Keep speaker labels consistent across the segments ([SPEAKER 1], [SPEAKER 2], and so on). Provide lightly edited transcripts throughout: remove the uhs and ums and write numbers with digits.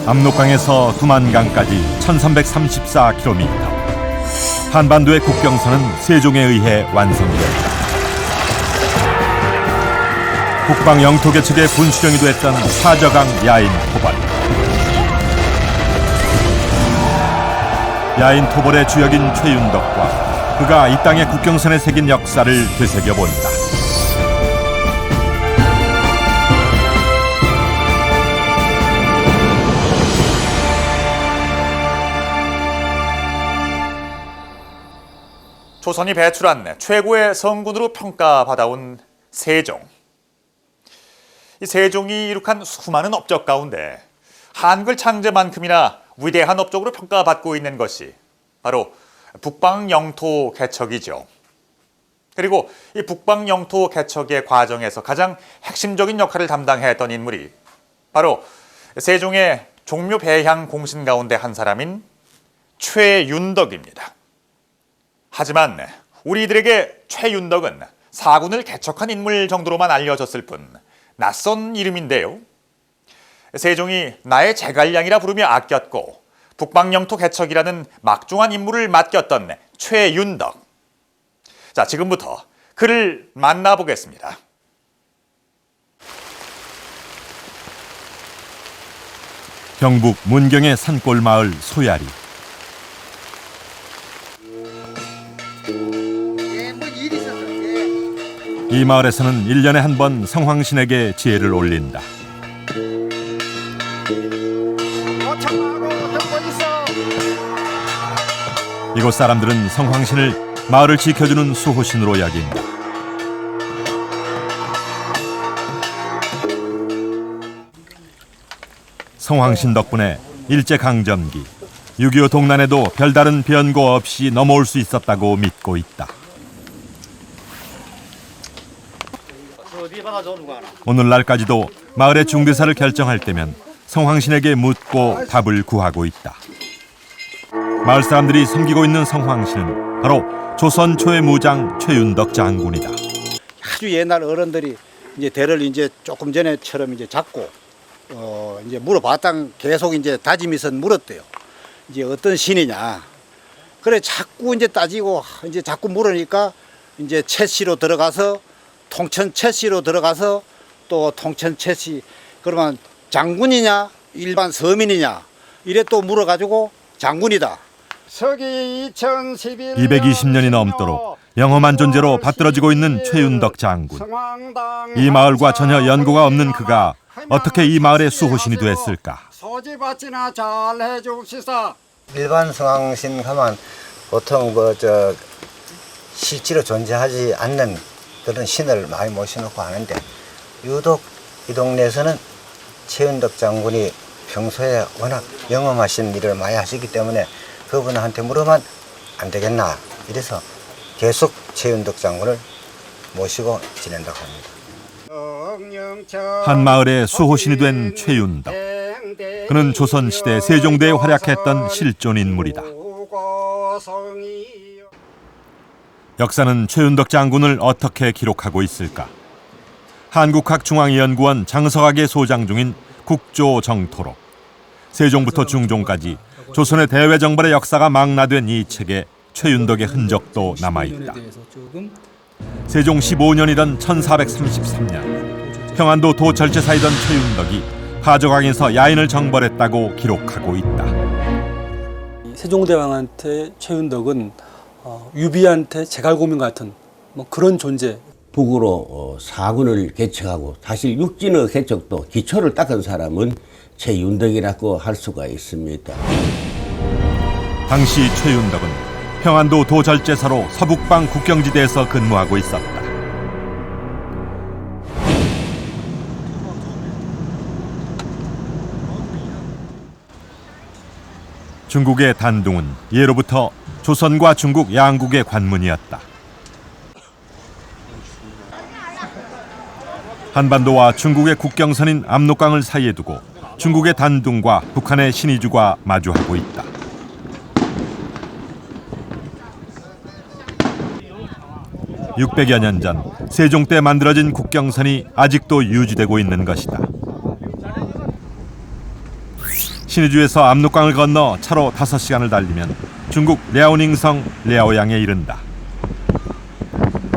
[SPEAKER 1] 압록강에서 두만강까지 1334km. 한반도의 국경선은 세종에 의해 완성되었다. 북방 영토 개척의 분수령이도 했던 사저강 야인 토벌. 야인 토벌의 주역인 최윤덕과 그가 이 땅의 국경선에 새긴 역사를 되새겨본다.
[SPEAKER 2] 조선이 배출한 최고의 성군으로 평가받아온 세종. 이 세종이 이룩한 수많은 업적 가운데 한글 창제만큼이나 위대한 업적으로 평가받고 있는 것이 바로 북방 영토 개척이죠. 그리고 이 북방 영토 개척의 과정에서 가장 핵심적인 역할을 담당했던 인물이 바로 세종의 종묘 배향 공신 가운데 한 사람인 최윤덕입니다. 하지만 우리들에게 최윤덕은 사군을 개척한 인물 정도로만 알려졌을 뿐 낯선 이름인데요. 세종이 나의 제갈량이라 부르며 아꼈고 북방영토 개척이라는 막중한 임무를 맡겼던 최윤덕. 자, 지금부터 그를 만나보겠습니다.
[SPEAKER 1] 경북 문경의 산골 마을 소야리. 이 마을에서는 1년에 한 번 성황신에게 제를 올린다. 이곳 사람들은 성황신을 마을을 지켜주는 수호신으로 여긴다. 성황신 덕분에 일제강점기, 6.25 동란에도 별다른 변고 없이 넘어올 수 있었다고 믿고 있다. 오늘날까지도 마을의 중대사를 결정할 때면 성황신에게 묻고 답을 구하고 있다. 마을 사람들이 섬기고 있는 성황신은 바로 조선 초의 무장 최윤덕 장군이다.
[SPEAKER 3] 아주 옛날 어른들이 이제 대를 이제 조금 전에처럼 이제 잡고 이제 물어봤다 계속 이제 다짐이선 물었대요. 이제 어떤 신이냐. 그래 자꾸 이제 따지고 이제 자꾸 물으니까 이제 채씨로 들어가서 통천 채씨로 들어가서 또 통천 채씨 그러면 장군이냐 일반 서민이냐 이래 또 물어가지고 장군이다. 서기
[SPEAKER 1] 220년이 넘도록 영험한 존재로 받들어지고 있는 최윤덕 장군. 이 마을과 전혀 연고가 없는 그가 어떻게 이 마을의 수호신이 됐을까?
[SPEAKER 3] 소지받지나 잘 해줍시다.
[SPEAKER 4] 일반 성황신 하면 보통 실제로 존재하지 않는 그런 신을 많이 모셔놓고 하는데 유독 이 동네에서는 최윤덕 장군이 평소에 워낙 영험하신 일을 많이 하시기 때문에 그분한테 물으면 안 되겠나 이래서 계속 최윤덕 장군을 모시고 지낸다고 합니다.
[SPEAKER 1] 한 마을의 수호신이 된 최윤덕. 그는 조선시대 세종대에 활약했던 실존 인물이다. 역사는 최윤덕 장군을 어떻게 기록하고 있을까? 한국학중앙연구원 장서학의 소장 중인 국조정토록. 세종부터 중종까지 조선의 대외정벌의 역사가 망라된 이 책에 최윤덕의 흔적도 남아있다. 세종 15년이던 1433년 평안도 도절제사이던 최윤덕이 파저강에서 야인을 정벌했다고 기록하고 있다.
[SPEAKER 5] 세종대왕한테 최윤덕은 유비한테 제갈고민 같은 그런 존재.
[SPEAKER 6] 북으로 사군을 개척하고 사실 육진의 개척도 기초를 닦은 사람은 최윤덕이라고 할 수가 있습니다.
[SPEAKER 1] 당시 최윤덕은 평안도 도절제사로 서북방 국경지대에서 근무하고 있었다. 중국의 단둥은 예로부터 조선과 중국 양국의 관문이었다. 한반도와 중국의 국경선인 압록강을 사이에 두고 중국의 단둥과 북한의 신의주가 마주하고 있다. (600여 년) 전 세종 때 만들어진 국경선이 아직도 유지되고 있는 것이다. 신의주에서 압록강을 건너 차로 5시간을 달리면 중국 랴오닝성 랴오양에 이른다.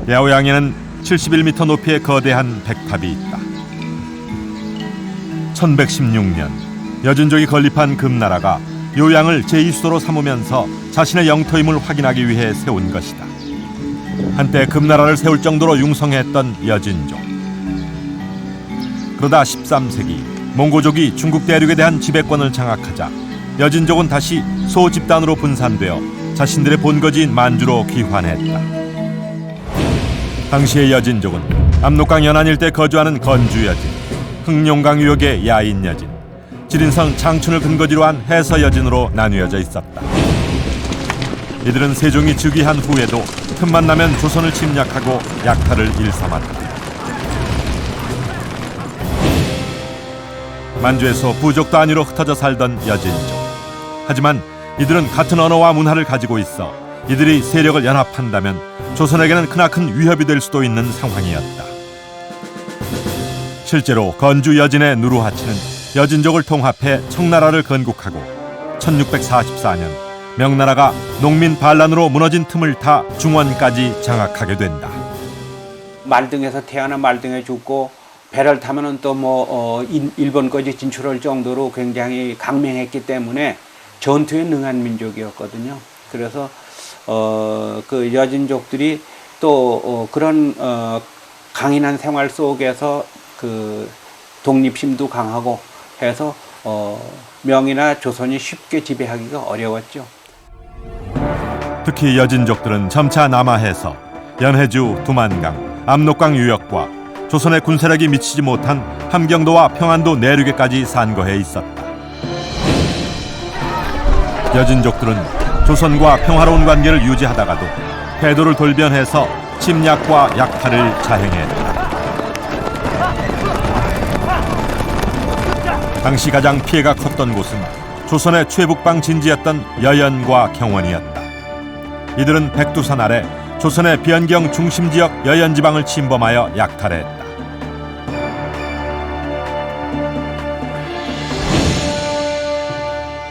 [SPEAKER 1] 랴오양에는 71m 높이의 거대한 백탑이 있다. 1116년 여진족이 건립한 금나라가 요양을 제2수도로 삼으면서 자신의 영토임을 확인하기 위해 세운 것이다. 한때 금나라를 세울 정도로 융성했던 여진족. 그러다 13세기 몽고족이 중국 대륙에 대한 지배권을 장악하자 여진족은 다시 소집단으로 분산되어 자신들의 본거지인 만주로 귀환했다. 당시의 여진족은 압록강 연안 일대 거주하는 건주 여진, 흑룡강 유역의 야인 여진, 지린성 장춘을 근거지로 한 해서 여진으로 나뉘어져 있었다. 이들은 세종이 즉위한 후에도 틈만 나면 조선을 침략하고 약탈을 일삼았다. 만주에서 부족 단위로 흩어져 살던 여진족. 하지만 이들은 같은 언어와 문화를 가지고 있어 이들이 세력을 연합한다면 조선에게는 크나큰 위협이 될 수도 있는 상황이었다. 실제로 건주 여진의 누르하치는 여진족을 통합해 청나라를 건국하고 1644년 명나라가 농민 반란으로 무너진 틈을 타 중원까지 장악하게 된다.
[SPEAKER 7] 말등에서 태어나 말등에 죽고 배를 타면은 또 일본까지 진출할 정도로 굉장히 강맹했기 때문에 전투에 능한 민족이었거든요. 그래서 그 여진족들이 또 그런 강인한 생활 속에서 그 독립심도 강하고 해서 명이나 조선이 쉽게 지배하기가 어려웠죠.
[SPEAKER 1] 특히 여진족들은 점차 남하해서 연해주, 두만강, 압록강 유역과 조선의 군사력이 미치지 못한 함경도와 평안도 내륙에까지 산거해 있었다. 여진족들은 조선과 평화로운 관계를 유지하다가도 패도를 돌변해서 침략과 약탈을 자행했다. 당시 가장 피해가 컸던 곳은 조선의 최북방 진지였던 여연과 경원이었다. 이들은 백두산 아래 조선의 변경 중심지역 여연지방을 침범하여 약탈했다.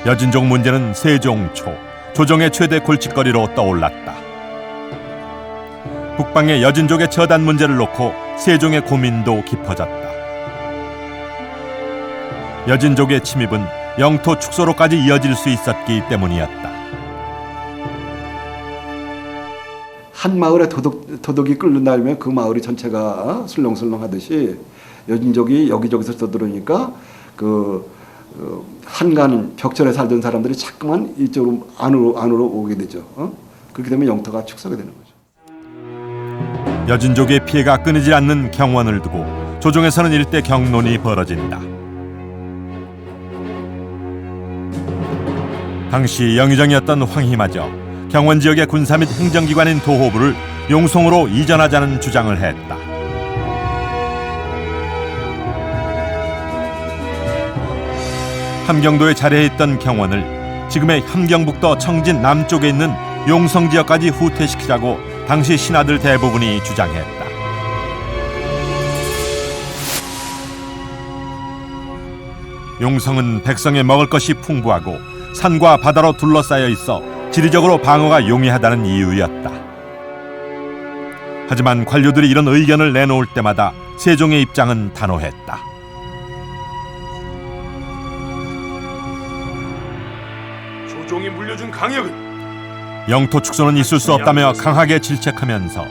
[SPEAKER 1] 여진족 문제는 세종 초 조정의 최대 골칫거리로 떠올랐다. 북방의 여진족의 처단 문제를 놓고 세종의 고민도 깊어졌다. 여진족의 침입은 영토 축소로까지 이어질 수 있었기 때문이었다.
[SPEAKER 8] 한 마을에 도둑이 끌려나오면 그 마을이 전체가 술렁술렁하듯이 여진족이 여기저기서 떠들어오니까 한간 벽전에 살던 사람들이 자꾸만 이쪽으로 안으로 오게 되죠. 그렇게 되면 영토가 축소가 되는 거죠.
[SPEAKER 1] 여진족의 피해가 끊이지 않는 경원을 두고 조정에서는 일대 경론이 벌어진다. 당시 영의정이었던 황희마저 경원 지역의 군사 및 행정기관인 도호부를 용송으로 이전하자는 주장을 했다. 함경도에 자리해 있던 경원을 지금의 함경북도 청진 남쪽에 있는 용성 지역까지 후퇴시키자고 당시 신하들 대부분이 주장했다. 용성은 백성에 먹을 것이 풍부하고 산과 바다로 둘러싸여 있어 지리적으로 방어가 용이하다는 이유였다. 하지만 관료들이 이런 의견을 내놓을 때마다 세종의 입장은 단호했다.
[SPEAKER 9] 조종이 물려준 강역은
[SPEAKER 1] 영토 축소는 있을 수 없다며 강하게 질책하면서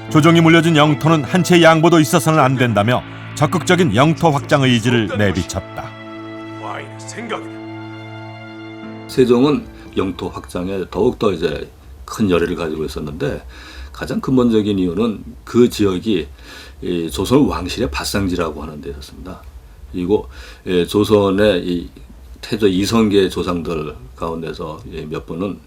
[SPEAKER 1] 조정이 물려준 영토는 한 채 양보도 있어서는 안 된다며 적극적인 영토 확장 의지를 내비쳤다.
[SPEAKER 9] 와인의 생각이다.
[SPEAKER 10] 세종은 영토 확장에 더욱더 이제 큰 열의를 가지고 있었는데 가장 근본적인 이유는 그 지역이 조선 왕실의 밭상지라고 하는 데였습니다. 그리고 조선의 이 태조 이성계 조상들 가운데서 몇 분은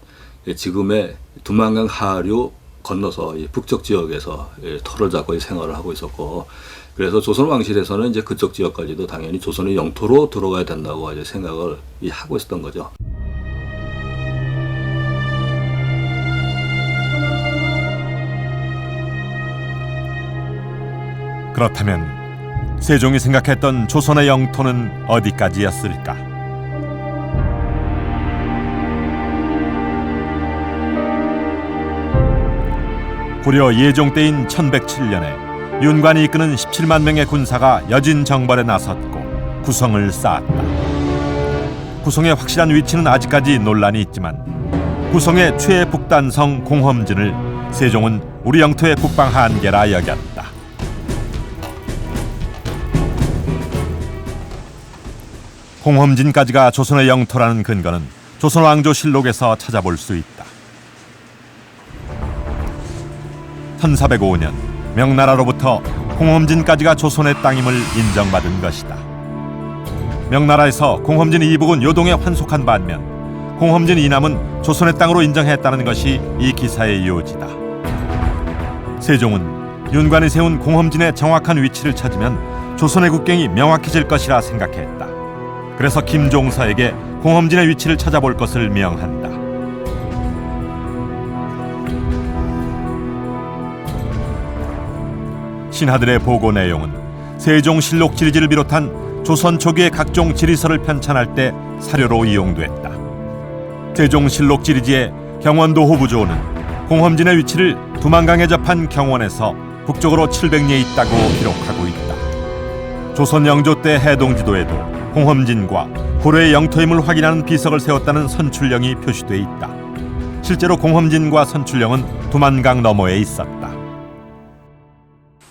[SPEAKER 10] 지금의 두만강 하류 건너서 이 북쪽 지역에서 터를 잡고 생활을 하고 있었고, 그래서 조선 왕실에서는 이제 그쪽 지역까지도 당연히 조선의 영토로 들어가야 된다고 이제 생각을 하고 있었던 거죠.
[SPEAKER 1] 그렇다면 세종이 생각했던 조선의 영토는 어디까지였을까? 고려 예종 때인 1107년에 윤관이 이끄는 17만 명의 군사가 여진 정벌에 나섰고 구성을 쌓았다. 구성의 확실한 위치는 아직까지 논란이 있지만 구성의 최북단성 공험진을 세종은 우리 영토의 국방 한계라 여겼다. 공험진까지가 조선의 영토라는 근거는 조선왕조실록에서 찾아볼 수 있다. 1405년 명나라로부터 공험진까지가 조선의 땅임을 인정받은 것이다. 명나라에서 공험진 이북은 요동에 환속한 반면 공험진 이남은 조선의 땅으로 인정했다는 것이 이 기사의 요지다. 세종은 윤관이 세운 공험진의 정확한 위치를 찾으면 조선의 국경이 명확해질 것이라 생각했다. 그래서 김종서에게 공험진의 위치를 찾아볼 것을 명한다. 신하들의 보고 내용은 세종실록 지리지를 비롯한 조선 초기의 각종 지리서를 편찬할 때 사료로 이용됐다. 세종실록 지리지의 경원도 호부조는 공험진의 위치를 두만강에 접한 경원에서 북쪽으로 700리에 있다고 기록하고 있다. 조선 영조 때 해동지도에도 공험진과 고려의 영토임을 확인하는 비석을 세웠다는 선출령이 표시돼 있다. 실제로 공험진과 선출령은 두만강 너머에 있었다.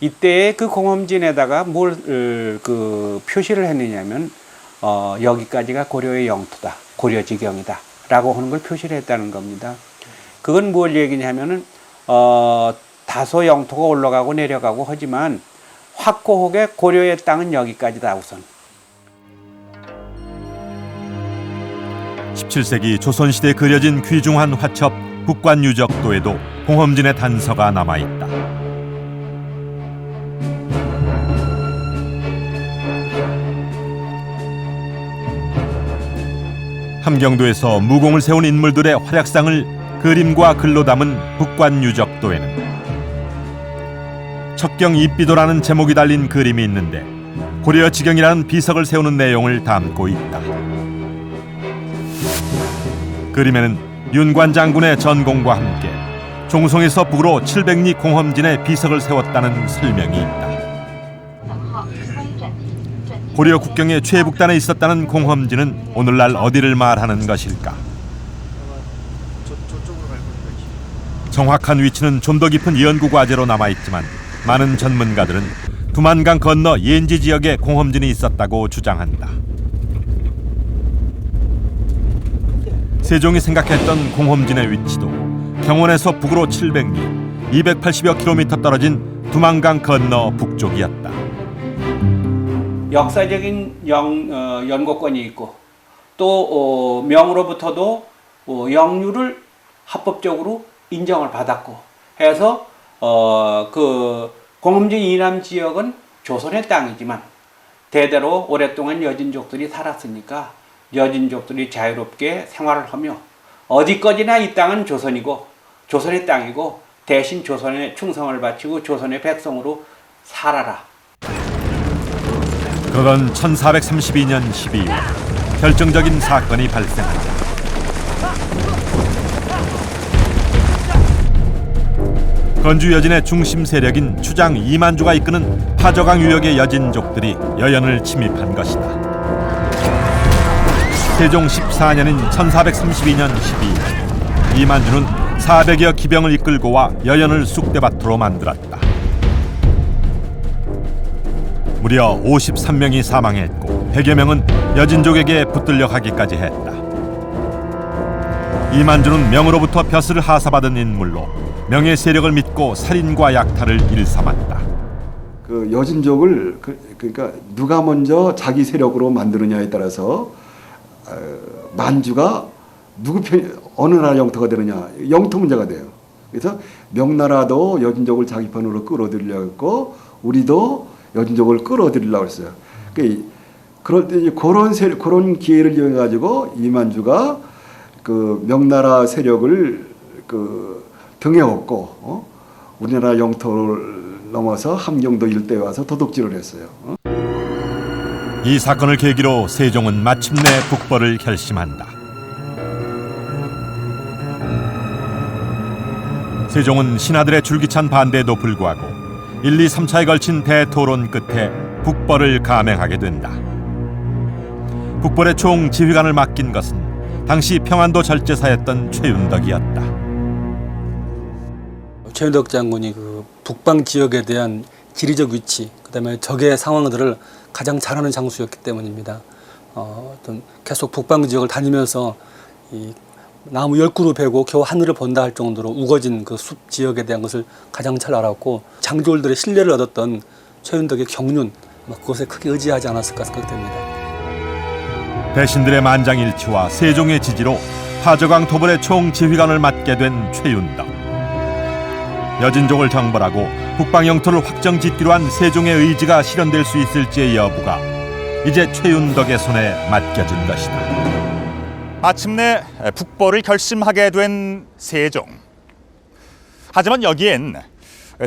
[SPEAKER 7] 이때 그 공험진에다가 뭘 표시를 했느냐면 여기까지가 고려의 영토다, 고려지경이다 라고 하는 걸 표시를 했다는 겁니다. 그건 뭘 얘기냐면은 다소 영토가 올라가고 내려가고 하지만 확고하게 고려의 땅은 여기까지다 우선.
[SPEAKER 1] 17세기 조선시대에 그려진 귀중한 화첩 북관유적도에도 공험진의 단서가 남아있다. 함경도에서 무공을 세운 인물들의 활약상을 그림과 글로 담은 북관유적도에는 척경 입비도라는 제목이 달린 그림이 있는데 고려지경이라는 비석을 세우는 내용을 담고 있다. 그림에는 윤관 장군의 전공과 함께 종송에서 북으로 700리 공험진에 비석을 세웠다는 설명이 있다. 고려 국경의 최북단에 있었다는 공험진은 오늘날 어디를 말하는 것일까? 정확한 위치는 좀 더 깊은 연구 과제로 남아있지만 많은 전문가들은 두만강 건너 옌지 지역에 공험진이 있었다고 주장한다. 세종이 생각했던 공험진의 위치도 경원에서 북으로 700리, 280여 킬로미터 떨어진 두만강 건너 북쪽이었다.
[SPEAKER 7] 역사적인 연고권이 있고 또 명으로부터도 영유를 합법적으로 인정을 받았고 해서 그 공험진 이남 지역은 조선의 땅이지만 대대로 오랫동안 여진족들이 살았으니까 여진족들이 자유롭게 생활을 하며 어디까지나 이 땅은 조선이고 조선의 땅이고 대신 조선에 충성을 바치고 조선의 백성으로 살아라.
[SPEAKER 1] 그러던 1432년 12월 결정적인 사건이 발생한다. 건주 여진의 중심 세력인 추장 이만주가 이끄는 파저강 유역의 여진족들이 여연을 침입한 것이다. 세종 14년인 1432년 12월 이만주는 400여 기병을 이끌고 와 여연을 쑥대밭으로 만들었다. 무려 53명이 사망했고 100여 명은 여진족에게 붙들려 가기까지 했다. 이만주는 명으로부터 벼슬을 하사받은 인물로 명의 세력을 믿고 살인과 약탈을 일삼았다.
[SPEAKER 8] 그 여진족을 그러니까 누가 먼저 자기 세력으로 만드느냐에 따라서 만주가 누구 편 어느 나라 영토가 되느냐 영토 문제가 돼요. 그래서 명나라도 여진족을 자기 편으로 끌어들이려고 했고 우리도 여진족을 끌어들이려고 했어요. 그럴 때 그런 기회를 이용해 가지고 이만주가 그 명나라 세력을 등에 업고 우리나라 영토를 넘어서 함경도 일대에 와서 도둑질을 했어요.
[SPEAKER 1] 이 사건을 계기로 세종은 마침내 북벌을 결심한다. 세종은 신하들의 줄기찬 반대에도 불구하고 1, 2, 3차에 걸친 대토론 끝에 북벌을 감행하게 된다. 북벌의 총 지휘관을 맡긴 것은 당시 평안도 절제사였던 최윤덕이었다.
[SPEAKER 5] 최윤덕 장군이 그 북방 지역에 대한 지리적 위치, 그다음에 적의 상황들을 가장 잘 아는 장수였기 때문입니다. 어떤 계속 북방 지역을 다니면서 이 나무 10그루 베고 겨우 하늘을 본다 할 정도로 우거진 그 숲 지역에 대한 것을 가장 잘 알았고 장졸들의 신뢰를 얻었던 최윤덕의 경륜, 그것에 크게 의지하지 않았을까 생각됩니다.
[SPEAKER 1] 대신들의 만장일치와 세종의 지지로 파저강 토벌의 총지휘관을 맡게 된 최윤덕. 여진족을 정벌하고 북방 영토를 확정짓기로 한 세종의 의지가 실현될 수 있을지의 여부가 이제 최윤덕의 손에 맡겨진 것이다.
[SPEAKER 2] 마침내 북벌을 결심하게 된 세종. 하지만 여기엔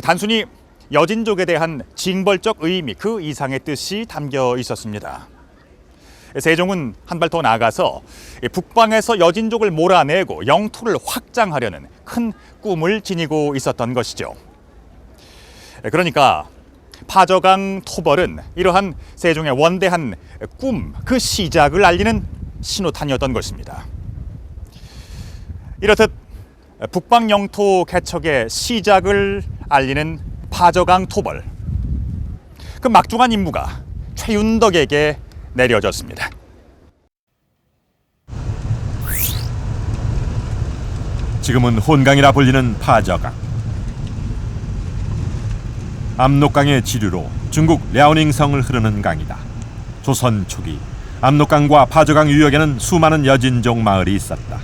[SPEAKER 2] 단순히 여진족에 대한 징벌적 의미 그 이상의 뜻이 담겨 있었습니다. 세종은 한 발 더 나아가서 북방에서 여진족을 몰아내고 영토를 확장하려는 큰 꿈을 지니고 있었던 것이죠. 그러니까 파저강 토벌은 이러한 세종의 원대한 꿈, 그 시작을 알리는 신호탄이었던 것입니다. 이렇듯 북방 영토 개척의 시작을 알리는 파저강 토벌, 그 막중한 임무가 최윤덕에게 내려졌습니다.
[SPEAKER 1] 지금은 혼강이라 불리는 파저강. 압록강의 지류로 중국 랴오닝성을 흐르는 강이다. 조선 초기 압록강과 파저강 유역에는 수많은 여진족 마을이 있었다.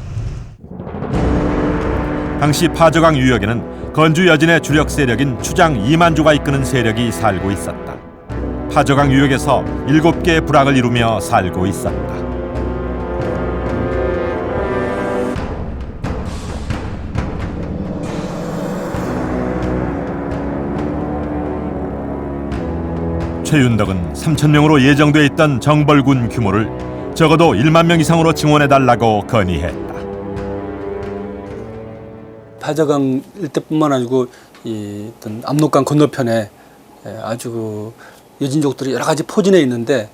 [SPEAKER 1] 당시 파저강 유역에는 건주 여진의 주력 세력인 추장 이만주가 이끄는 세력이 살고 있었다. 파저강 유역에서 7개의 부락을 이루며 살고 있었다. 최윤덕은 3,000명으로 예정돼 있던 정벌군 규모를 적어도 1만 명 이상으로 증원해달라고 건의했다.
[SPEAKER 5] 파저강 일대뿐만 아니고 이 어떤 압록강 건너편에 아주 그 여진족들이 여러 가지 포진해 있는데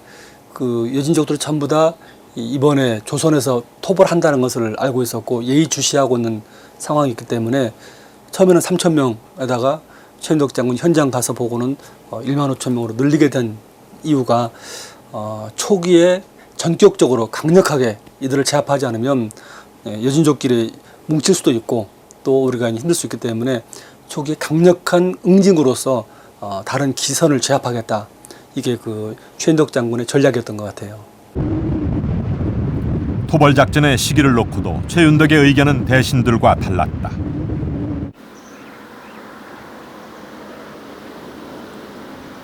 [SPEAKER 5] 그 여진족들이 전부 다 이번에 조선에서 토벌한다는 것을 알고 있었고 예의주시하고 있는 상황이기 때문에 처음에는 3,000명에다가 최윤덕 장군 현장 가서 보고는 1만 5천 명으로 늘리게 된 이유가 초기에 전격적으로 강력하게 이들을 제압하지 않으면 여진족끼리 뭉칠 수도 있고 또 우리가 힘들 수 있기 때문에 초기에 강력한 응징으로서 다른 기선을 제압하겠다. 이게 그 최윤덕 장군의 전략이었던 것 같아요.
[SPEAKER 1] 토벌 작전의 시기를 놓고도 최윤덕의 의견은 대신들과 달랐다.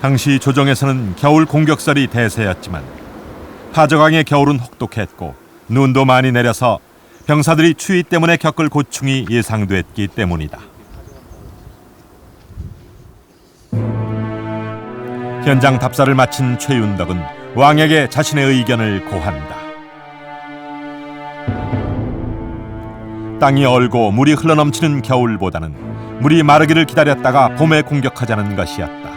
[SPEAKER 1] 당시 조정에서는 겨울 공격설이 대세였지만 파저강의 겨울은 혹독했고 눈도 많이 내려서 병사들이 추위 때문에 겪을 고충이 예상됐기 때문이다. 현장 답사를 마친 최윤덕은 왕에게 자신의 의견을 고한다. 땅이 얼고 물이 흘러넘치는 겨울보다는 물이 마르기를 기다렸다가 봄에 공격하자는 것이었다.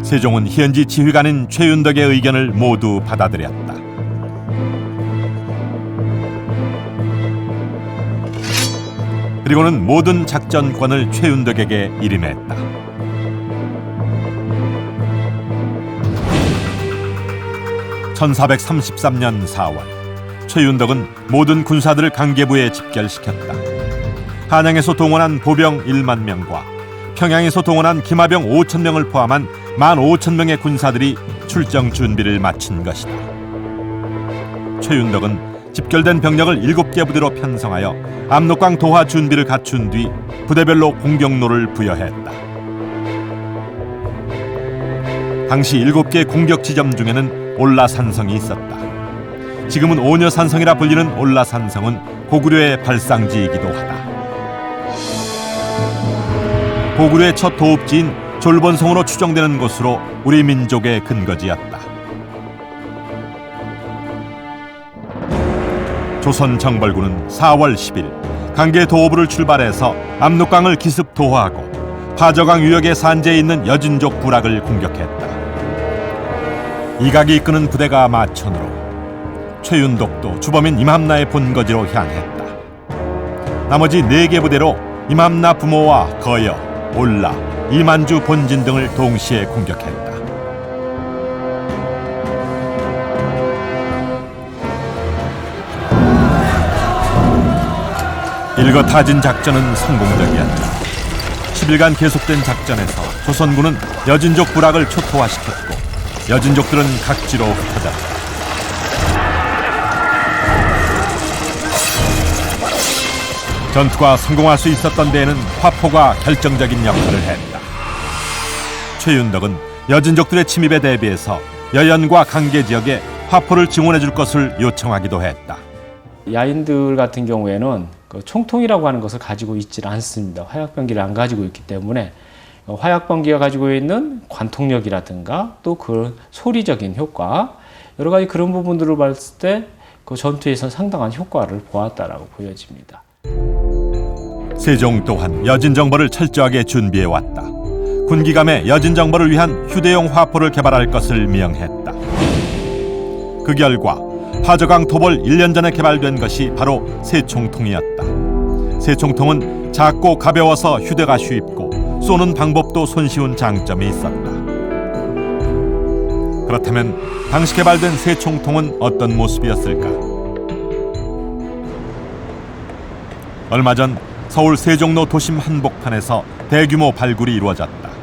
[SPEAKER 1] 세종은 현지 지휘관인 최윤덕의 의견을 모두 받아들였다. 그리고는 모든 작전권을 최윤덕에게 일임했다. (1433년 4월) 최윤덕은 모든 군사들을 강계부에 집결시켰다. 한양에서 동원한 보병 1만 명과 평양에서 동원한 기마병 5천 명을 포함한 15,000명의 군사들이 출정 준비를 마친 것이다. 최윤덕은 집결된 병력을 7개 부대로 편성하여 압록강 도하 준비를 갖춘 뒤 부대별로 공격로를 부여했다. 당시 7개 공격 지점 중에는 올라산성이 있었다. 지금은 오녀산성이라 불리는 올라산성은 고구려의 발상지이기도 하다. 고구려의 첫 도읍지인 졸본성으로 추정되는 곳으로 우리 민족의 근거지였다. 조선 정벌군은 4월 10일 강계 도호부를 출발해서 압록강을 기습 도하하고 파저강 유역에 산재해 있는 여진족 부락을 공격했다. 이각이 이끄는 부대가 마천으로, 최윤덕도 주범인 임함나의 본거지로 향했다. 나머지 4개 부대로 임함나 부모와 거여, 올라, 이만주 본진 등을 동시에 공격했다. 일거타진 작전은 성공적이었다. 10일간 계속된 작전에서 조선군은 여진족 부락을 초토화시켰고 여진족들은 각지로 흩어졌다. 전투가 성공할 수 있었던 데에는 화포가 결정적인 역할을 했다. 최윤덕은 여진족들의 침입에 대비해서 여연과 강계 지역에 화포를 증원해 줄 것을 요청하기도 했다.
[SPEAKER 11] 야인들 같은 경우에는 그 총통이라고 하는 것을 가지고 있지 않습니다. 화약병기를 안 가지고 있기 때문에 화약병기가 가지고 있는 관통력이라든가 또 그 소리적인 효과, 여러 가지 그런 부분들을 봤을 때 그 전투에서 상당한 효과를 보았다라고 보여집니다.
[SPEAKER 1] 세종 또한 여진정벌을 철저하게 준비해왔다. 군기감에 여진정벌을 위한 휴대용 화포를 개발할 것을 명했다. 그 결과 파저강 토벌 1년 전에 개발된 것이 바로 새총통이었다. 새총통은 작고 가벼워서 휴대가 쉽고 쏘는 방법도 손쉬운 장점이 있었다. 그렇다면 당시 개발된 새총통은 어떤 모습이었을까? 얼마 전 서울 세종로 도심 한복판에서 대규모 발굴이 이루어졌다.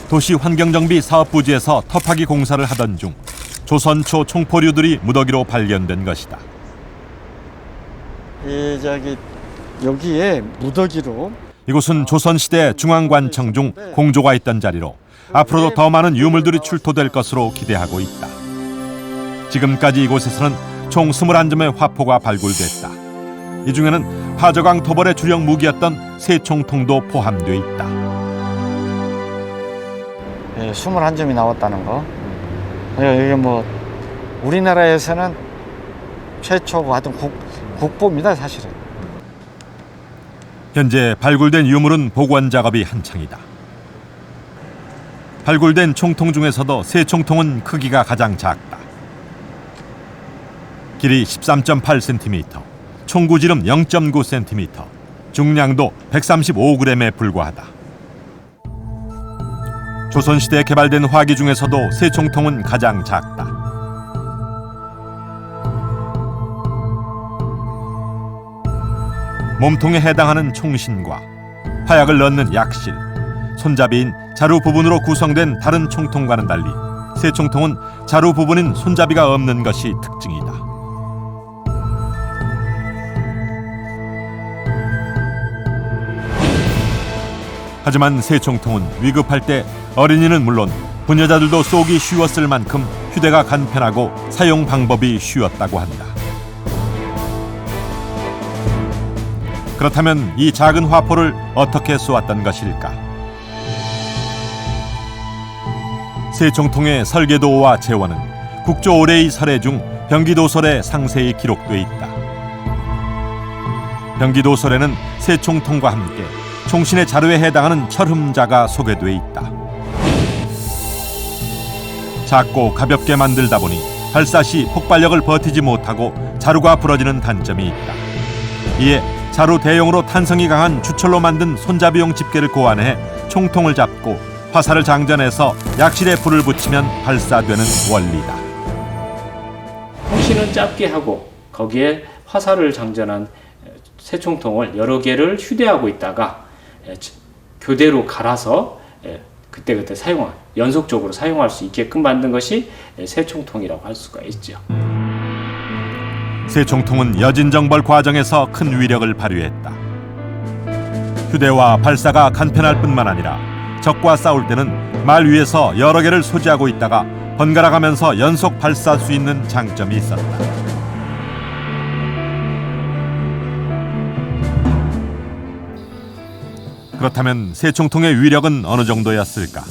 [SPEAKER 1] 도시환경정비 사업부지에서 터파기 공사를 하던 중 조선초 총포류들이 무더기로 발견된 것이다.
[SPEAKER 12] 여기에 무더기로
[SPEAKER 1] 이곳은 조선시대 중앙관청 중 공조가 있던 자리로 앞으로도 더 많은 유물들이 출토될 것으로 기대하고 있다. 지금까지 이곳에서는 총 21점의 화포가 발굴됐다. 이 중에는 파저강 토벌의 주력 무기였던 새총통도 포함되어 있다.
[SPEAKER 12] 21점이 나왔다는 거. 이게 뭐 우리나라에서는 최초고 하여튼 국보입니다, 사실은.
[SPEAKER 1] 현재 발굴된 유물은 복원 작업이 한창이다. 발굴된 총통 중에서도 새총통은 크기가 가장 작다. 길이 13.8cm, 총구지름 0.9cm, 중량도 135g에 불과하다. 조선시대에 개발된 화기 중에서도 새총통은 가장 작다. 몸통에 해당하는 총신과 화약을 넣는 약실, 손잡이인 자루 부분으로 구성된 다른 총통과는 달리 새총통은 자루 부분인 손잡이가 없는 것이 특징이다. 하지만 새총통은 위급할 때 어린이는 물론 부녀자들도 쏘기 쉬웠을 만큼 휴대가 간편하고 사용 방법이 쉬웠다고 한다. 그렇다면 이 작은 화포를 어떻게 쏘았던 것일까? 새총통의 설계도와 재원은 국조 올해의 설해 중 병기도설에 상세히 기록돼 있다. 병기도설에는 새총통과 함께 총신의 자루에 해당하는 철흠자가 소개돼 있다. 작고 가볍게 만들다 보니 발사 시 폭발력을 버티지 못하고 자루가 부러지는 단점이 있다. 이에 자루 대용으로 탄성이 강한 주철로 만든 손잡이용 집게를 고안해 총통을 잡고 화살을 장전해서 약실에 불을 붙이면 발사되는 원리다.
[SPEAKER 11] 총신은 짧게 하고 거기에 화살을 장전한 새총통을 여러 개를 휴대하고 있다가 교대로 갈아서 그때그때 연속적으로 사용할 수 있게끔 만든 것이 새총통이라고 할 수가 있죠.
[SPEAKER 1] 새총통은 여진정벌 과정에서 큰 위력을 발휘했다. 휴대와 발사가 간편할 뿐만 아니라 적과 싸울 때는 말 위에서 여러 개를 소지하고 있다가 번갈아 가면서 연속 발사할 수 있는 장점이 있었다. 그렇다면 새총통의 위력은 어느 정도였을까?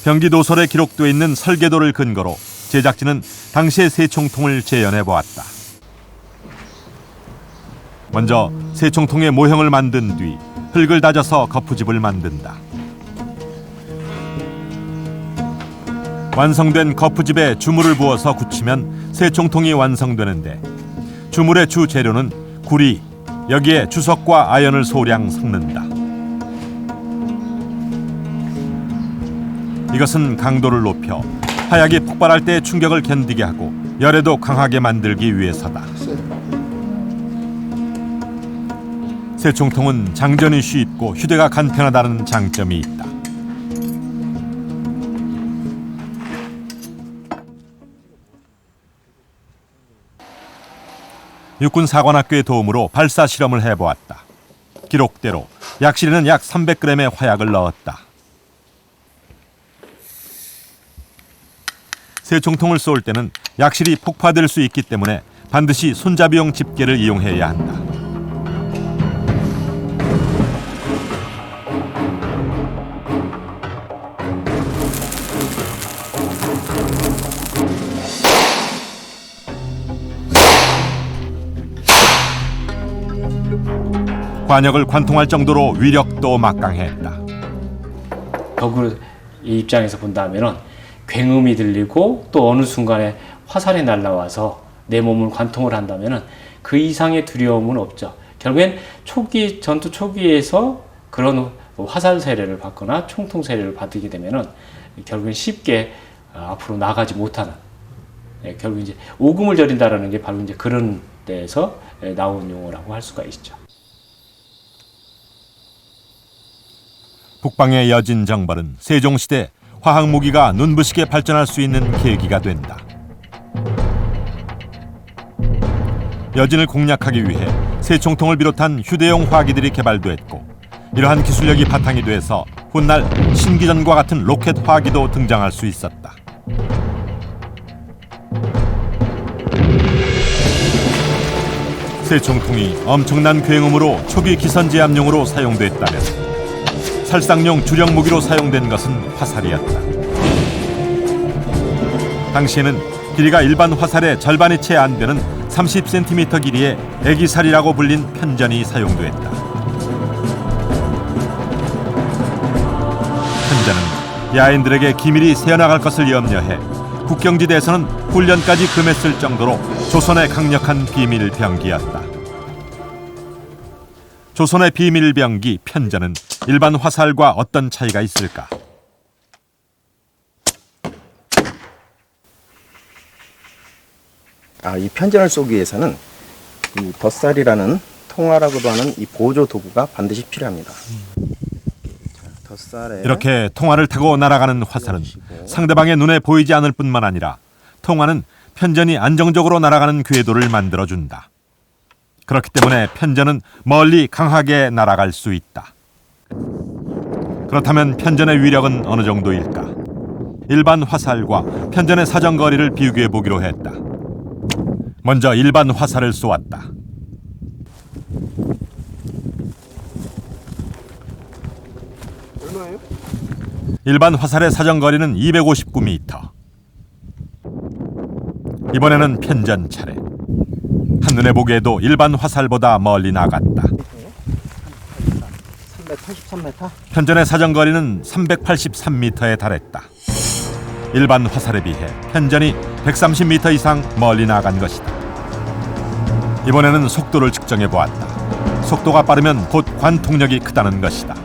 [SPEAKER 1] 병기 도설에 기록되어 있는 설계도를 근거로 제작진은 당시의 새총통을 재현해 보았다. 먼저 새총통의 모형을 만든 뒤 흙을 다져서 거푸집을 만든다. 완성된 거푸집에 주물을 부어서 굳히면 새총통이 완성되는데 주물의 주 재료는 구리, 여기에 주석과 아연을 소량 섞는다. 이것은 강도를 높여 화약이 폭발할 때 충격을 견디게 하고 열에도 강하게 만들기 위해서다. 새총통은 장전이 쉽고 휴대가 간편하다는 장점이 있다. 육군사관학교의 도움으로 발사 실험을 해보았다. 기록대로 약실에는 약 300g의 화약을 넣었다. 새총통을 쏠 때는 약실이 폭파될 수 있기 때문에 반드시 손잡이용 집게를 이용해야 한다. 관역을 관통할 정도로 위력도 막강했다.
[SPEAKER 11] 덕의 입장에서 본다면은 굉음이 들리고 또 어느 순간에 화살이 날라와서 내 몸을 관통을 한다면은 그 이상의 두려움은 없죠. 결국엔 전투 초기에서 그런 화살 세례를 받거나 총통 세례를 받게 되면은 결국엔 쉽게 앞으로 나가지 못하는, 결국 이제 오금을 저린다라는 게 바로 이제 그런 데에서 나온 용어라고 할 수가 있죠.
[SPEAKER 1] 북방의 여진 정벌은 세종시대 화학무기가 눈부시게 발전할 수 있는 계기가 된다. 여진을 공략하기 위해 새총통을 비롯한 휴대용 화기들이 개발됐고 이러한 기술력이 바탕이 돼서 훗날 신기전과 같은 로켓 화기도 등장할 수 있었다. 새총통이 엄청난 굉음으로 초기 기선제압용으로 사용됐다면 살상용 주력 무기로 사용된 것은 화살이었다. 당시에는 길이가 일반 화살의 절반이 채 안 되는 30cm 길이의 애기살이라고 불린 편전이 사용됐다. 편전은 야인들에게 기밀이 새어나갈 것을 염려해 국경지대에서는 훈련까지 금했을 정도로 조선의 강력한 비밀 병기였다. 조선의 비밀 병기 편전은 일반 화살과 어떤 차이가 있을까?
[SPEAKER 13] 이 편전을 쏘기 위해서는 이 덧살이라는 통화라고도 하는 이 보조 도구가 반드시 필요합니다. 덧살에
[SPEAKER 1] 이렇게 통화를 타고 날아가는 화살은 상대방의 눈에 보이지 않을 뿐만 아니라 통화는 편전이 안정적으로 날아가는 궤도를 만들어준다. 그렇기 때문에 편전은 멀리 강하게 날아갈 수 있다. 그렇다면 편전의 위력은 어느 정도일까? 일반 화살과 편전의 사정거리를 비교해 보기로 했다. 먼저 일반 화살을 쏘았다.
[SPEAKER 8] 얼마예요?
[SPEAKER 1] 일반 화살의 사정거리는 259m. 이번에는 편전 차례. 한눈에 보기에도 일반 화살보다 멀리 나갔다.
[SPEAKER 13] 383m?
[SPEAKER 1] 편전의 사정거리는 383m에 달했다. 일반 화살에 비해 편전이 130m 이상 멀리 나간 것이다. 이번에는 속도를 측정해 보았다. 속도가 빠르면 곧 관통력이 크다는 것이다.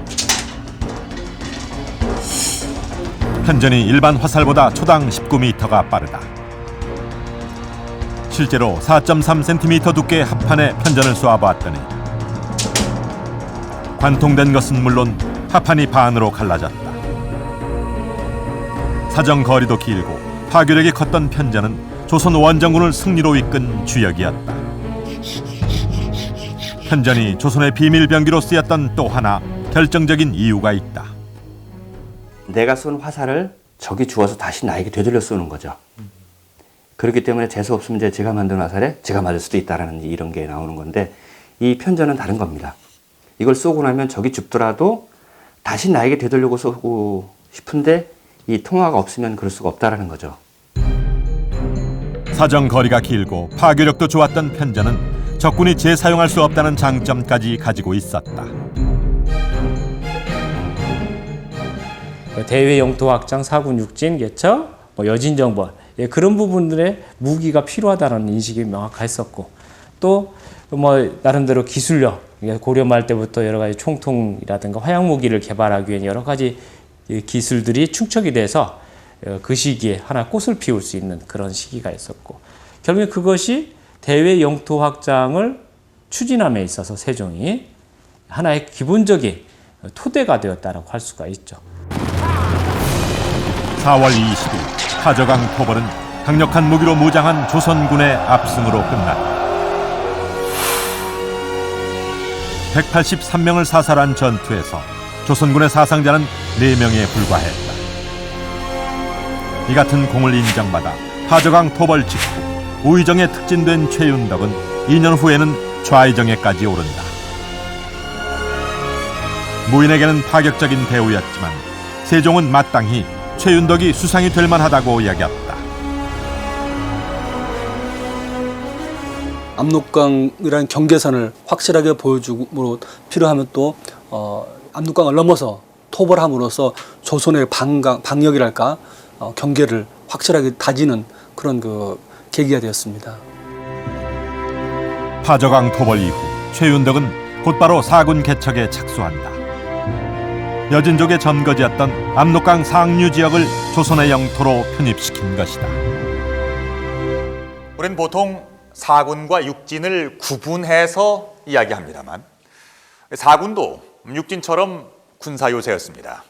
[SPEAKER 1] 편전이 일반 화살보다 초당 19m가 빠르다. 실제로 4.3cm 두께의 합판에 편전을 쏘아보았더니 관통된 것은 물론 합판이 반으로 갈라졌다. 사정거리도 길고 파괴력이 컸던 편전은 조선 원정군을 승리로 이끈 주역이었다. 편전이 조선의 비밀병기로 쓰였던 또 하나 결정적인 이유가 있다.
[SPEAKER 14] 내가 쏜 화살을 적이 주워서 다시 나에게 되돌려 쏘는 거죠. 그렇기 때문에 재수 없으면 제가 만든 화살에 제가 맞을 수도 있다라는 이런 게 나오는 건데, 이 편전은 다른 겁니다. 이걸 쏘고 나면 적이 죽더라도 다시 나에게 되돌리고 쏘고 싶은데 이 통화가 없으면 그럴 수가 없다라는 거죠.
[SPEAKER 1] 사정 거리가 길고 파괴력도 좋았던 편전은 적군이 재사용할 수 없다는 장점까지 가지고 있었다.
[SPEAKER 11] 대외 영토 확장, 사군 육진 개척, 여진 정벌, 그런 부분들의 무기가 필요하다는 인식이 명확했었고, 또 나름대로 기술력, 고려 말 때부터 여러 가지 총통이라든가 화약 무기를 개발하기 위한 여러 가지 기술들이 충족이 돼서 그 시기에 하나 꽃을 피울 수 있는 그런 시기가 있었고, 결국에 그것이 대외 영토 확장을 추진함에 있어서 세종이 하나의 기본적인 토대가 되었다고 할 수가 있죠.
[SPEAKER 1] 4월 20일 파저강 토벌은 강력한 무기로 무장한 조선군의 압승으로 끝났다. 183명을 사살한 전투에서 조선군의 사상자는 4명에 불과했다. 이 같은 공을 인정받아 파저강 토벌 직후 우의정에 특진된 최윤덕은 2년 후에는 좌의정에까지 오른다. 무인에게는 파격적인 대우였지만 세종은 마땅히 최윤덕이 수상이 될 만하다고 여겼다.
[SPEAKER 5] 압록강이라는 경계선을 확실하게 보여주므로 필요하면 또 압록강을 넘어서 토벌함으로써 조선의 방역이랄까 경계를 확실하게 다지는 그런 계기가 되었습니다.
[SPEAKER 1] 파저강 토벌 이후 최윤덕은 곧바로 사군 개척에 착수한다. 여진족의 점거지였던 압록강 상류 지역을 조선의 영토로 편입시킨 것이다.
[SPEAKER 2] 우리는 보통 사군과 육진을 구분해서 이야기합니다만 사군도 육진처럼 군사 요새였습니다.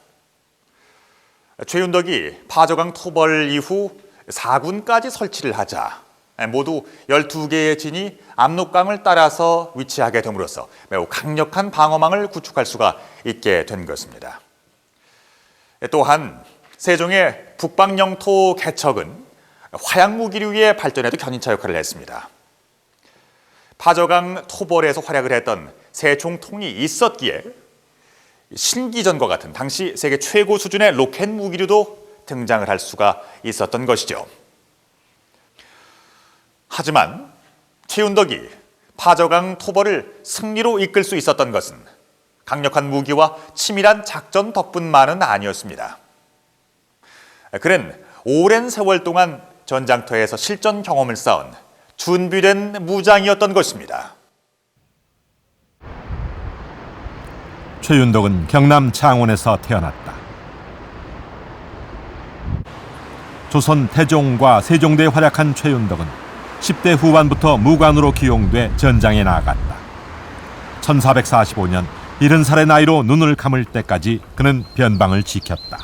[SPEAKER 2] 최윤덕이 파저강 토벌 이후 사군까지 설치를 하자 모두 12개의 진이 압록강을 따라서 위치하게 됨으로써 매우 강력한 방어망을 구축할 수가 있게 된 것입니다. 또한 세종의 북방 영토 개척은 화약 무기류의 발전에도 견인차 역할을 했습니다. 파저강 토벌에서 활약을 했던 세 총통이 있었기에 신기전과 같은 당시 세계 최고 수준의 로켓 무기류도 등장을 할 수가 있었던 것이죠. 하지만 최윤덕이 파저강 토벌을 승리로 이끌 수 있었던 것은 강력한 무기와 치밀한 작전 덕분만은 아니었습니다. 그는 오랜 세월 동안 전장터에서 실전 경험을 쌓은 준비된 무장이었던 것입니다.
[SPEAKER 1] 최윤덕은 경남 창원에서 태어났다. 조선 태종과 세종대에 활약한 최윤덕은 10대 후반부터 무관으로 기용돼 전장에 나아갔다. 1445년 70살의 나이로 눈을 감을 때까지 그는 변방을 지켰다.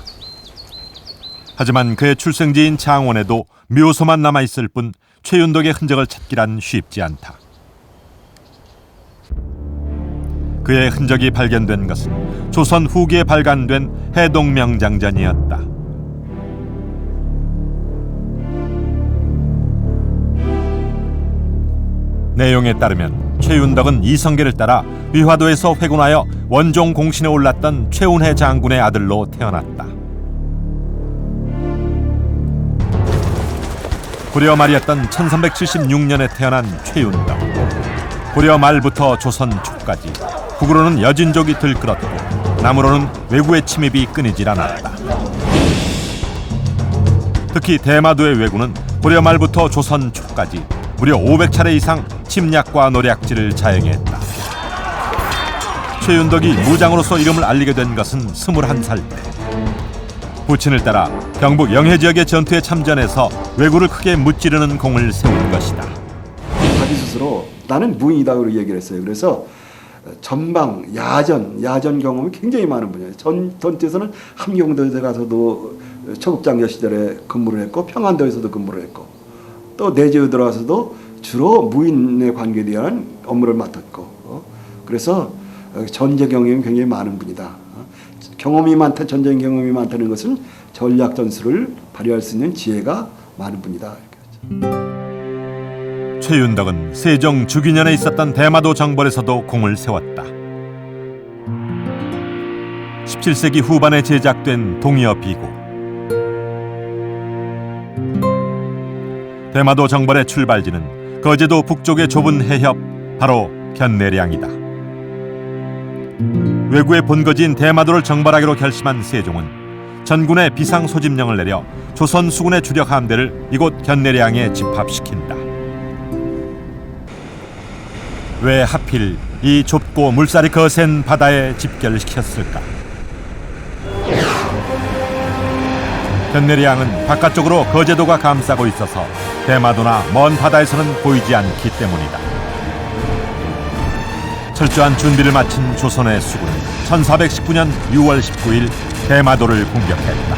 [SPEAKER 1] 하지만 그의 출생지인 창원에도 묘소만 남아있을 뿐 최윤덕의 흔적을 찾기란 쉽지 않다. 그의 흔적이 발견된 것은 조선 후기에 발간된 해동명장전이었다. 내용에 따르면 최윤덕은 이성계를 따라 위화도에서 회군하여 원종 공신에 올랐던 최운해 장군의 아들로 태어났다. 고려 말이었던 1376년에 태어난 최윤덕. 고려 말부터 조선 초까지 북으로는 여진족이 들끓었고 남으로는 왜구의 침입이 끊이질 않았다. 특히 대마도의 왜구는 고려 말부터 조선 초까지 무려 500차례 이상 침략과 노략질을 자행했다. 최윤덕이 무장으로서 이름을 알리게 된 것은 21살 때. 부친을 따라 경북 영해 지역의 전투에 참전해서 왜구를 크게 무찌르는 공을 세운 것이다.
[SPEAKER 8] 자기 스스로 나는 무인이다고 얘기를 했어요. 그래서 전방, 야전 경험이 굉장히 많은 분이에요. 전투에서는 함경도에 가서도 초급장교 시절에 근무를 했고 평안도에서도 근무를 했고 또 내지에 들어와서도 주로 무인에 관계된 업무를 맡았고 그래서 전제 경험이 굉장히 많은 분이다. 경험이 많다, 전쟁 경험이 많다는 것은 전략 전술을 발휘할 수 있는 지혜가 많은 분이다.
[SPEAKER 1] 최윤덕은 세종 주기년에 있었던 대마도 정벌에서도 공을 세웠다. 17세기 후반에 제작된 동이어 비고, 대마도 정벌의 출발지는 거제도 북쪽의 좁은 해협, 바로 견내량이다. 왜구의 본거지인 대마도를 정벌하기로 결심한 세종은 전군에 비상 소집령을 내려 조선 수군의 주력 함대를 이곳 견내량에 집합시킨다. 왜 하필 이 좁고 물살이 거센 바다에 집결시켰을까? 견내량은 바깥쪽으로 거제도가 감싸고 있어서 대마도나 먼 바다에서는 보이지 않기 때문이다. 철저한 준비를 마친 조선의 수군은 1419년 6월 19일 대마도를 공격했다.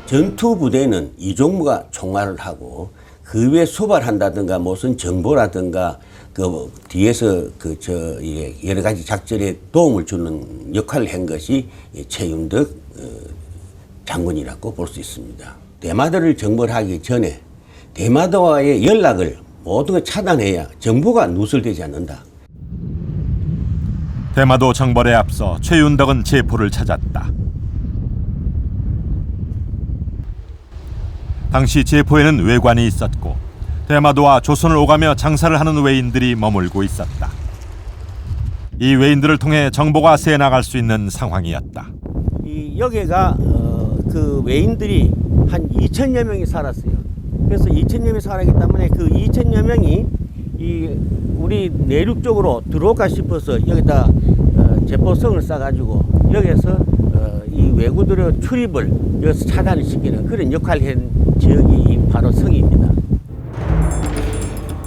[SPEAKER 6] 전투 부대는 이종무가 총알을 하고 그 위에 수발한다든가 무슨 정보라든가 그 뒤에서 여러 가지 작전에 도움을 주는 역할을 한 것이 최윤덕 장군이라고 볼 수 있습니다. 대마도를 정벌하기 전에 대마도와의 연락을 모든 걸 차단해야 정보가 누설되지 않는다.
[SPEAKER 1] 대마도 정벌에 앞서 최윤덕은 제포를 찾았다. 당시 제포에는 외관이 있었고 대마도와 조선을 오가며 장사를 하는 외인들이 머물고 있었다. 이 외인들을 통해 정보가 새나갈 수 있는 상황이었다.
[SPEAKER 6] 이 여기가 그 외인들이 한 2천여 명이 살았어요. 그래서 2천여 명이 살았기 때문에 그 2천여 명이 이 우리 내륙 쪽으로 들어올까 싶어서 여기다 제포성을 쌓아가지고 여기서 이 왜구들의 출입을 여기서 차단을 시키는 그런 역할을 한 지역이 바로 성입니다.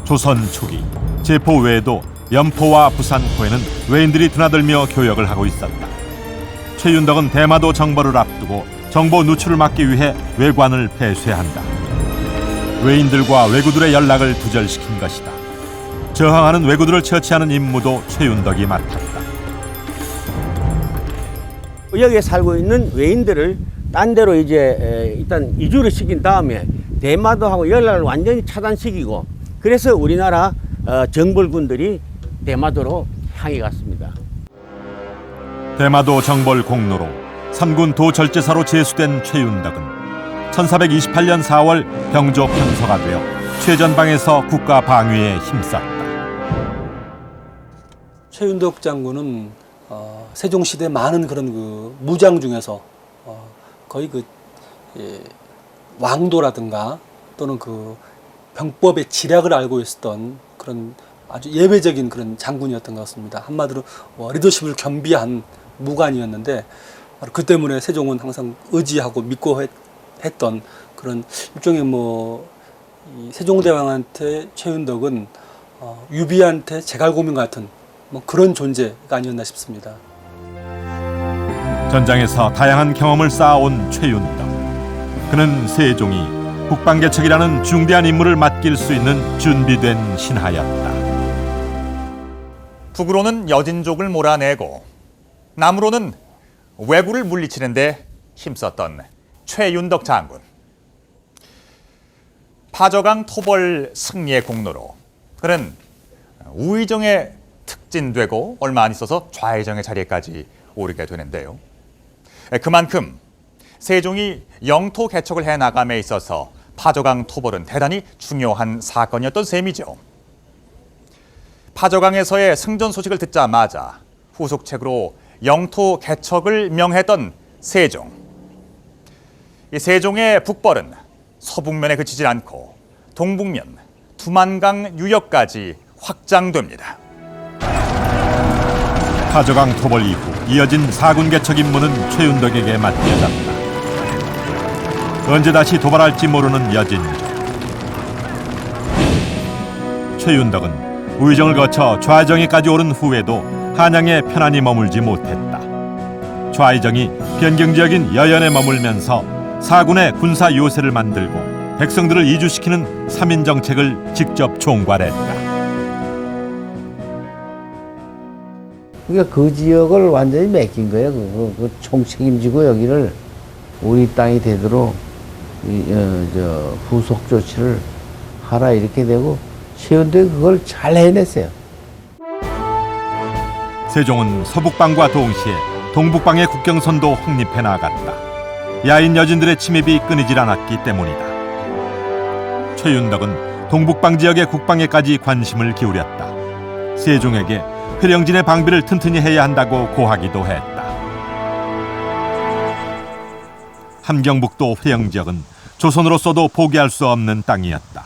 [SPEAKER 1] 조선 초기 제포 외에도 연포와 부산포에는 외인들이 드나들며 교역을 하고 있었다. 최윤덕은 대마도 정벌을 앞두고 정보 누출을 막기 위해 외관을 폐쇄한다. 외인들과 왜구들의 연락을 두절시킨 것이다. 저항하는 왜구들을 처치하는 임무도 최윤덕이 맡았다.
[SPEAKER 6] 여기에 살고 있는 외인들을 딴 데로 이제 일단 이주를 시킨 다음에 대마도하고 연락을 완전히 차단시키고 그래서 우리나라 정벌군들이 대마도로 향해 갔습니다.
[SPEAKER 1] 대마도 정벌 공로로 삼군 도절제사로 제수된 최윤덕은 1428년 4월 병조 편서가 되어 최전방에서 국가 방위에 힘썼다.
[SPEAKER 5] 최윤덕 장군은 세종시대 많은 그런 그 무장 중에서 거의 왕도라든가 또는 그 병법의 지략을 알고 있었던 그런 아주 예외적인 그런 장군이었던 것 같습니다. 한마디로 리더십을 겸비한 무관이었는데 그 때문에 세종은 항상 의지하고 믿고 했던 그런 일종의 이 세종대왕한테 최윤덕은 유비한테 제갈고민 같은 그런 존재가 아니었나 싶습니다.
[SPEAKER 1] 전장에서 다양한 경험을 쌓아온 최윤덕. 그는 세종이 국방개척이라는 중대한 임무를 맡길 수 있는 준비된 신하였다.
[SPEAKER 2] 북으로는 여진족을 몰아내고 남으로는 왜구를 물리치는 데 힘썼던 최윤덕 장군. 파저강 토벌 승리의 공로로 그는 우의정에 특진되고 얼마 안 있어서 좌의정의 자리에까지 오르게 되는데요. 그만큼 세종이 영토 개척을 해나감에 있어서 파저강 토벌은 대단히 중요한 사건이었던 셈이죠. 파저강에서의 승전 소식을 듣자마자 후속책으로 영토 개척을 명했던 세종. 이 세종의 북벌은 서북면에 그치지 않고 동북면 두만강 유역까지 확장됩니다.
[SPEAKER 1] 파저강 토벌 이후 이어진 사군 개척 임무는 최윤덕에게 맡겨졌다. 언제 다시 도발할지 모르는 여진족. 최윤덕은 우의정을 거쳐 좌의정에까지 오른 후에도 한양에 편안히 머물지 못했다. 좌의정이 변경지역인 여연에 머물면서 사군의 군사 요새를 만들고 백성들을 이주시키는 3인 정책을 직접 총괄했다.
[SPEAKER 15] 그러니까 그 지역을 완전히 맡긴 거예요. 그 총책임지고 여기를 우리 땅이 되도록 후속 조치를 하라 이렇게 되고 최윤덕이 그걸 잘 해냈어요.
[SPEAKER 1] 세종은 서북방과 동시에 동북방의 국경선도 확립해 나갔다. 야인 여진들의 침입이 끊이질 않았기 때문이다. 최윤덕은 동북방 지역의 국방에까지 관심을 기울였다. 세종에게 회령진의 방비를 튼튼히 해야 한다고 고하기도 했다. 함경북도 회령 지역은 조선으로서도 포기할 수 없는 땅이었다.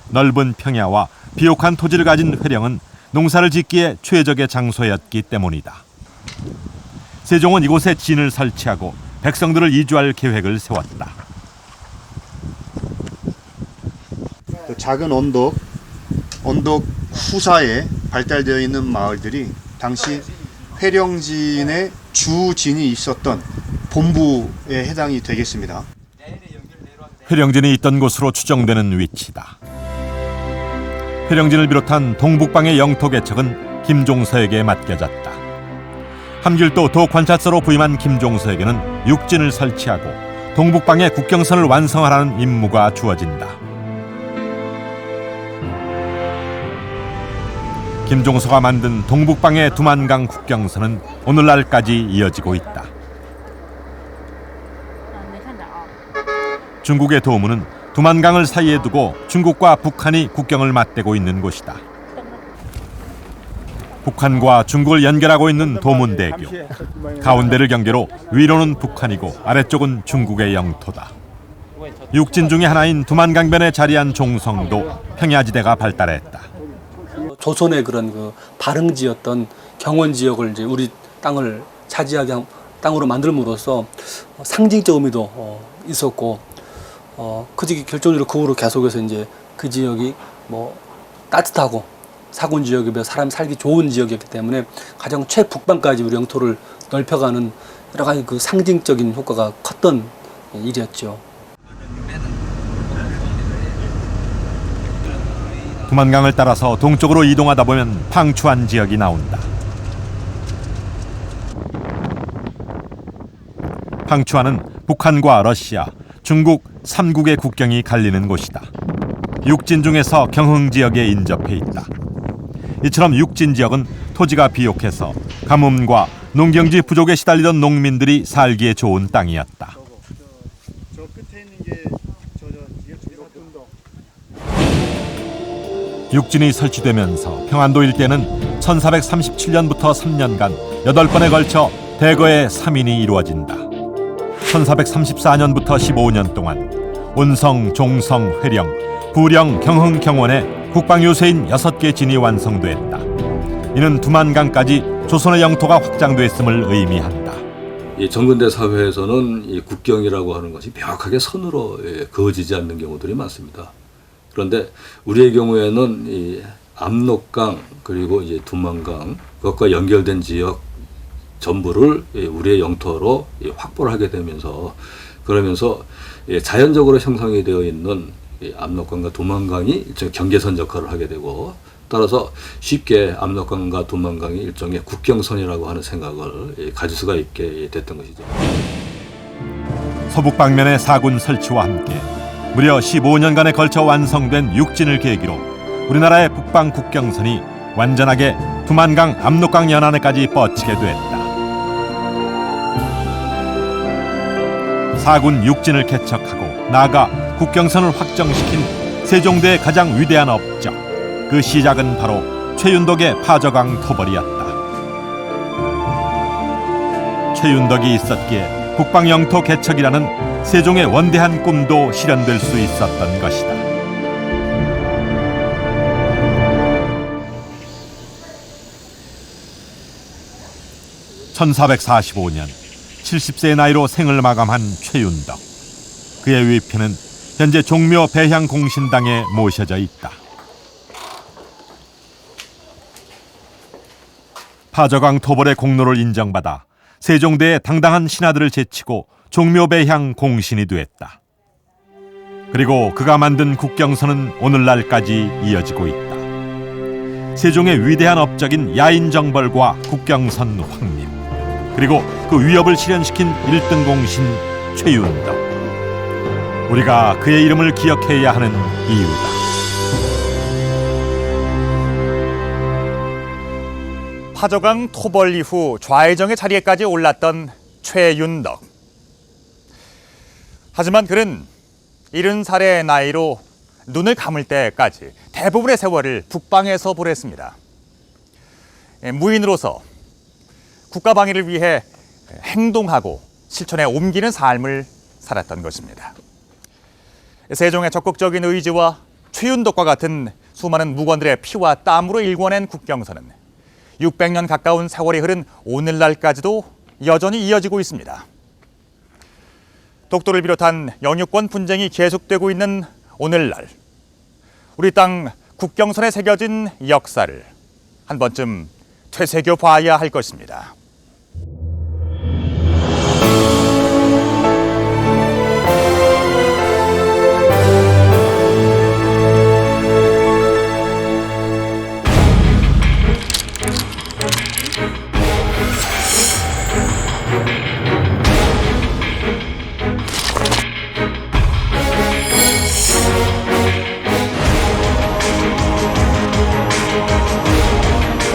[SPEAKER 1] 넓은 평야와 비옥한 토지를 가진 회령은 농사를 짓기에 최적의 장소였기 때문이다. 세종은 이곳에 진을 설치하고 백성들을 이주할 계획을 세웠다.
[SPEAKER 16] 작은 언덕 후사에 발달되어 있는 마을들이 당시 회령진의 주진이 있었던 본부에 해당이 되겠습니다.
[SPEAKER 1] 회령진이 있던 곳으로 추정되는 위치다. 회령진을 비롯한 동북방의 영토 개척은 김종서에게 맡겨졌다. 함길도 도관찰서로 부임한 김종서에게는 육진을 설치하고 동북방의 국경선을 완성하라는 임무가 주어진다. 김종서가 만든 동북방의 두만강 국경선은 오늘날까지 이어지고 있다. 중국의 도무는 두만강을 사이에 두고 중국과 북한이 국경을 맞대고 있는 곳이다. 북한과 중국을 연결하고 있는 도문대교. 가운데를 경계로 위로는 북한이고 아래쪽은 중국의 영토다. 육진 중의 하나인 두만강변에 자리한 종성도 평야지대가 발달했다.
[SPEAKER 5] 조선의 그런 그 발흥지였던 경원 지역을 이제 우리 땅을 차지하게 땅으로 만들므로써 상징적 의미도 있었고, 그 지역이 결정적으로 그 후로 계속해서 이제 그 지역이 뭐 따뜻하고 사군 지역이며 사람 살기 좋은 지역이었기 때문에 가장 최북방까지 우리 영토를 넓혀가는 여러 가지 그 상징적인 효과가 컸던 일이었죠.
[SPEAKER 1] 두만강을 따라서 동쪽으로 이동하다 보면 팡추안 지역이 나온다. 팡추안은 북한과 러시아, 중국 3국의 국경이 갈리는 곳이다. 육진 중에서 경흥 지역에 인접해 있다. 이처럼 육진 지역은 토지가 비옥해서 가뭄과 농경지 부족에 시달리던 농민들이 살기에 좋은 땅이었다. 육진이 설치되면서 평안도 일대는 1437년부터 3년간 8번에 걸쳐 대거의 3인이 이루어진다. 1434년부터 15년 동안 온성, 종성, 회령, 부령, 경흥, 경원에 국방요새인 6개 진이 완성됐다. 이는 두만강까지 조선의 영토가 확장됐음을 의미한다.
[SPEAKER 10] 이 정근대 사회에서는 이 국경이라고 하는 것이 명확하게 선으로 그어지지 않는 경우들이 많습니다. 그런데 우리의 경우에는 이 압록강 그리고 이제 두만강 그것과 연결된 지역 전부를 우리의 영토로 확보를 하게 되면서 그러면서 자연적으로 형성이 되어 있는 압록강과 두만강이 일종의 경계선 역할을 하게 되고 따라서 쉽게 압록강과 두만강이 일종의 국경선이라고 하는 생각을 가질 수가 있게 됐던 것이죠.
[SPEAKER 1] 서북 방면의 사군 설치와 함께 무려 15년간에 걸쳐 완성된 육진을 계기로 우리나라의 북방 국경선이 완전하게 두만강, 압록강 연안에까지 뻗치게 됐다. 사군 육진을 개척하고 나아가 국경선을 확정시킨 세종대의 가장 위대한 업적, 그 시작은 바로 최윤덕의 파저강 토벌이었다. 최윤덕이 있었기에 북방 영토 개척이라는 세종의 원대한 꿈도 실현될 수 있었던 것이다. (1445년) 70세의 나이로 생을 마감한 최윤덕. 그의 위패는 현재 종묘 배향 공신당에 모셔져 있다. 파저강 토벌의 공로를 인정받아 세종대의 당당한 신하들을 제치고 종묘배향 공신이 됐다. 그리고 그가 만든 국경선은 오늘날까지 이어지고 있다. 세종의 위대한 업적인 야인정벌과 국경선 확립, 그리고 그 위협을 실현시킨 1등 공신 최윤덕. 우리가 그의 이름을 기억해야 하는 이유다.
[SPEAKER 2] 파저강 토벌 이후 좌회정의 자리에까지 올랐던 최윤덕. 하지만 그는 70살의 나이로 눈을 감을 때까지 대부분의 세월을 북방에서 보냈습니다. 무인으로서 국가 방위를 위해 행동하고 실천에 옮기는 삶을 살았던 것입니다. 세종의 적극적인 의지와 최윤덕과 같은 수많은 무관들의 피와 땀으로 일궈낸 국경선은 600년 가까운 세월이 흐른 오늘날까지도 여전히 이어지고 있습니다. 독도를 비롯한 영유권 분쟁이 계속되고 있는 오늘날, 우리 땅 국경선에 새겨진 역사를 한 번쯤 되새겨 봐야 할 것입니다.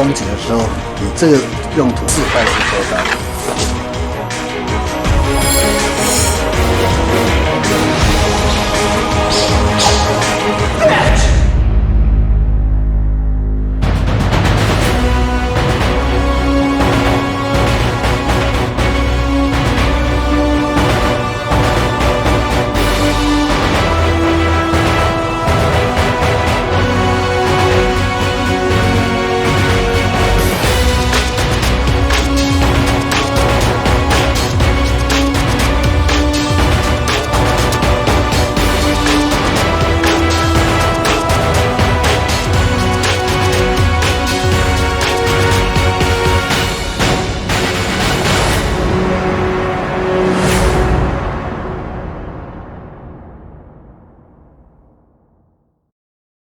[SPEAKER 3] 工程的时候，以这个用途是开始做的。